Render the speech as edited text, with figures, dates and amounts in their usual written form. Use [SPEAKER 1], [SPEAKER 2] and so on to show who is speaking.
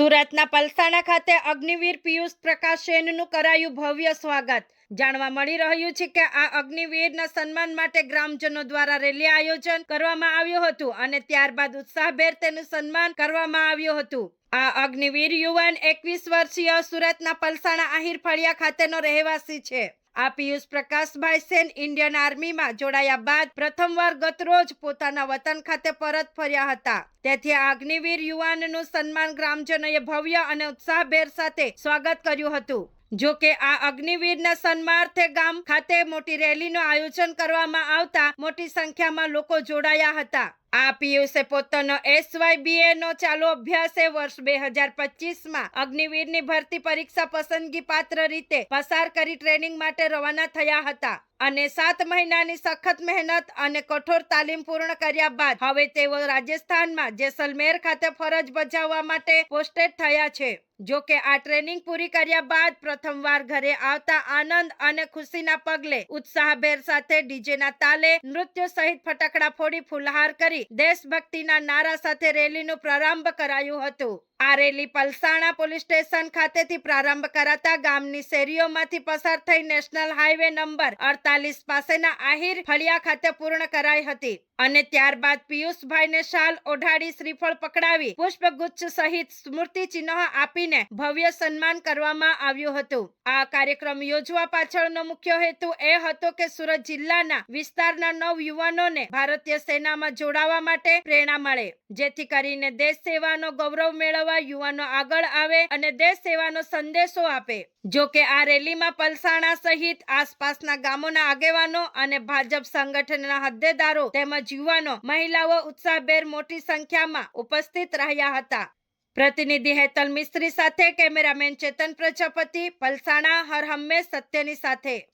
[SPEAKER 1] સુરતના પલસાણા ખાતે અગ્નિવીર પિયુષ પ્રકાશ સેનનું કરાયું ભવ્ય સ્વાગત। જાણવા મળી રહ્યું છે કે આ અગ્નિવીરના સન્માન માટે ગ્રામજનો દ્વારા રેલી આયોજન કરવામાં આવ્યું હતું અને ત્યારબાદ ઉત્સાહભેર તેનું સન્માન કરવામાં આવ્યું હતું। આ અગ્નિવીર યુવાન 21 વર્ષીય સુરતના પલસાણા આહિર ફળિયા ખાતેનો રહેવાસી છે। આ પિયુષ પ્રકાશભાઈ સેન ઇન્ડિયન આર્મીમાં જોડાયા બાદ પ્રથમવાર ગતરોજ પોતાના વતન ખાતે પરત ફર્યા હતા। તેથી આ અગ્નિવીર યુવાનનું સન્માન ગ્રામજનોએ ભવ્ય અને ઉત્સાહભેર સાથે સ્વાગત કર્યું હતું। જો કે આ અગ્નિવીરના સન્માનાર્થે ગામ ખાતે મોટી રેલીનું આયોજન કરવામાં આવતા મોટી સંખ્યામાં લોકો જોડાયા હતા। આ પિયુષે પોતાનો SYBA નો ચાલુ અભ્યાસે વર્ષ 2025માં અગ્નિવીરની ભરતી પરીક્ષા પસંદગી પાત્ર રીતે પસાર કરી ટ્રેનિંગ માટે રવાના થયા હતા અને 7 મહિનાની સખત મહેનત અને કઠોર તાલીમ પૂર્ણ કર્યા બાદ હવે તેઓ રાજસ્થાનમાં જેસલમેર ખાતે ફરજ બજાવવા માટે પોસ્ટેડ થયા છે। જો કે આ ટ્રેનિંગ પૂરી કર્યા બાદ પ્રથમવાર ઘરે આવતા આનંદ અને ખુશીના પગલે ઉત્સાહભેર સાથે ડીજેના તાલે નૃત્ય સહિત ફટાકડા ફોડી ફુલહાર કરી દેશભક્તિના નારા સાથે રેલીનો પ્રારંભ કરાયું હતું। આ રેલી પલસાણા પોલીસ સ્ટેશન ખાતેથી પ્રારંભ કરાતા ગામની શેરીઓમાંથી પસાર થઈ નેશનલ હાઈવે નંબર 48 પાસેના આહિર ફળિયા ખાતે પૂર્ણ કરાઈ હતી અને ત્યારબાદ પિયુષભાઈને શાલ ઓઢાડી શ્રીફળ પકડાવી પુષ્પગુચ્છ સહિત સ્મૃતિ ચિહ્ન આપીને ભવ્ય સન્માન કરવામાં આવ્યું હતું। આ કાર્યક્રમ યોજવા પાછળનો મુખ્ય હેતુ એ હતો કે સુરત જિલ્લાના વિસ્તારના નવ યુવાનોને ભારતીય સેનામાં જોડાવા માટે પ્રેરણા મળે, જેથી કરીને દેશ સેવાનો ગૌરવ મેળવવા યુવાનો આગળ આવે અને દેશ સેવાનો સંદેશો આપે। જો કે આ રેલીમાં પલસાણા સહિત આસપાસના ગામોના આગેવાનો અને ભાજપ સંગઠનના હોદ્દેદારો તેમજ યુવાનો મહિલાઓ ઉત્સાહભેર મોટી સંખ્યામાં ઉપસ્થિત રહ્યા હતા। પ્રતિનિધિ હેતલ મિસ્ત્રી સાથે કેમેરામેન ચેતન પ્રજાપતિ, પલસાણા, હર હંમેશ સત્યની સાથે।